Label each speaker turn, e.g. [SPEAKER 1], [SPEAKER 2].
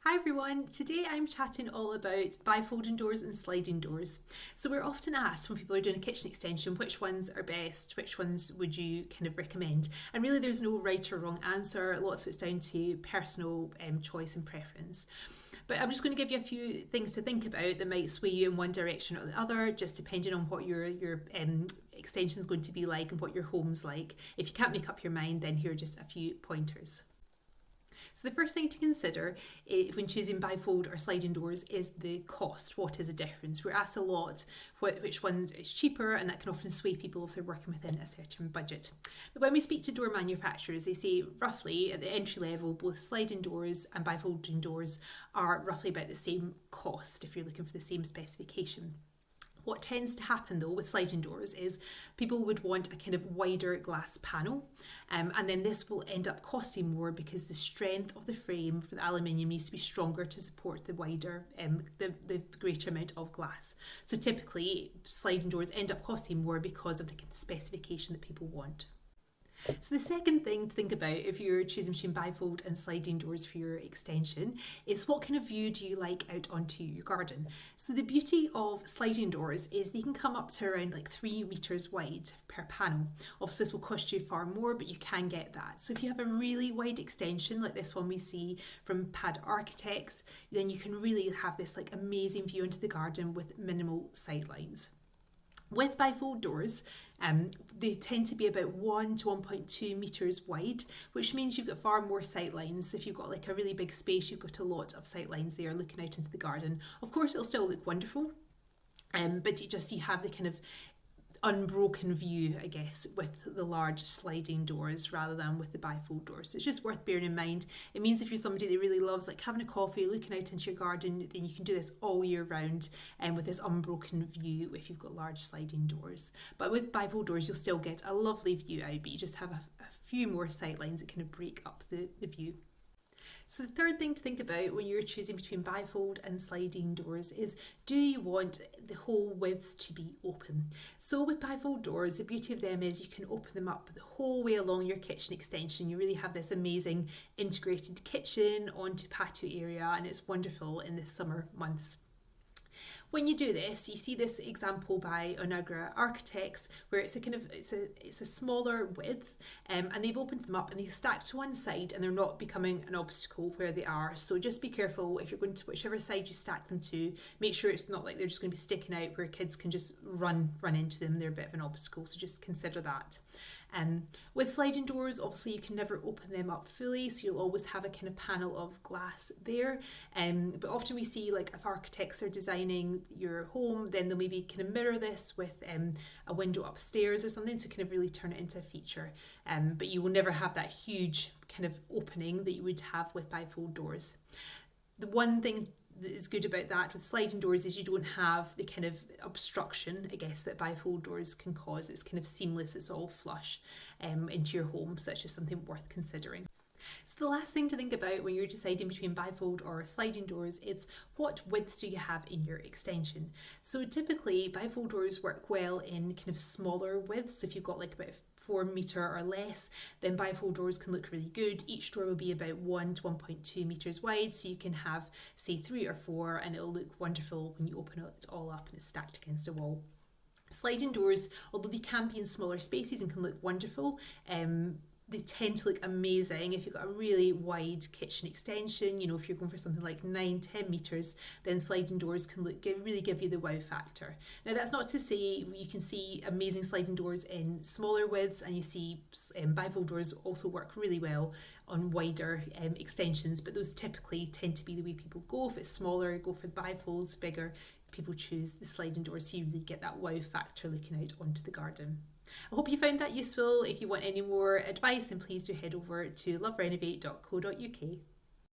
[SPEAKER 1] Hi everyone, today I'm chatting all about bifolding doors and sliding doors. So we're often asked when people are doing a kitchen extension which ones are best, which ones would you kind of recommend? And really there's no right or wrong answer, lots of it's down to personal choice and preference. But I'm just going to give you a few things to think about that might sway you in one direction or the other, just depending on what your extension is going to be like and what your home's like. If you can't make up your mind, then here are just a few pointers. So the first thing to consider when choosing bifold or sliding doors is the cost. What is the difference? We're asked a lot which one is cheaper, and that can often sway people if they're working within a certain budget. But when we speak to door manufacturers, they say roughly at the entry level, both sliding doors and bifolding doors are roughly about the same cost if you're looking for the same specification. What tends to happen though with sliding doors is people would want a kind of wider glass panel, and then this will end up costing more because the strength of the frame for the aluminium needs to be stronger to support the wider, the greater amount of glass. So typically sliding doors end up costing more because of the specification that people want. So the second thing to think about if you're choosing between bifold and sliding doors for your extension is what kind of view do you like out onto your garden. So the beauty of sliding doors is they can come up to around like 3 meters wide per panel. Obviously this will cost you far more, but you can get that. So if you have a really wide extension like this one we see from Pad Architects, then you can really have this like amazing view into the garden with minimal sightlines. With bifold doors, they tend to be about 1 to 1.2 metres wide, which means you've got far more sight lines. If you've got like a really big space, you've got a lot of sight lines there looking out into the garden. Of course, it'll still look wonderful, but you have the kind of unbroken view, I guess, with the large sliding doors rather than with the bifold doors. So it's just worth bearing in mind. It means if you're somebody that really loves like having a coffee, looking out into your garden, then you can do this all year round and with this unbroken view if you've got large sliding doors. But with bifold doors, you'll still get a lovely view out, but you just have a few more sight lines that kind of break up the view. So the third thing to think about when you're choosing between bifold and sliding doors is, do you want the whole width to be open? So with bifold doors, the beauty of them is you can open them up the whole way along your kitchen extension. You really have this amazing integrated kitchen onto patio area, and it's wonderful in the summer months. When you do this, you see this example by Onagra Architects where it's a smaller width, and they've opened them up and they stack to one side and they're not becoming an obstacle where they are. So just be careful if you're going to whichever side you stack them to, make sure it's not like they're just going to be sticking out where kids can just run into them. They're a bit of an obstacle, so just consider that. With sliding doors, obviously you can never open them up fully, so you'll always have a kind of panel of glass there. But often we see, like if architects are designing your home, then they'll maybe kind of mirror this with a window upstairs or something to kind of really turn it into a feature. But you will never have that huge kind of opening that you would have with bifold doors. The one thing that is good about that with sliding doors is you don't have the kind of obstruction, I guess, that bifold doors can cause. It's kind of seamless, it's all flush into your home, so that's just something worth considering. So the last thing to think about when you're deciding between bifold or sliding doors is what width do you have in your extension. So typically bifold doors work well in kind of smaller widths. So if you've got like about 4 metre or less, then bifold doors can look really good. Each door will be about 1 to 1.2 metres wide, so you can have say 3 or 4 and it'll look wonderful when you open it all up and it's stacked against a wall. Sliding doors, although they can be in smaller spaces and can look wonderful, they tend to look amazing if you've got a really wide kitchen extension. You know, if you're going for something like 9-10 metres, then sliding doors can really give you the wow factor. Now that's not to say you can see amazing sliding doors in smaller widths, and you see bifold doors also work really well on wider extensions, but those typically tend to be the way people go. If it's smaller, go for the bifolds. Bigger, people choose the sliding doors, so you really get that wow factor looking out onto the garden. I hope you found that useful. If you want any more advice, then please do head over to loverenovate.co.uk.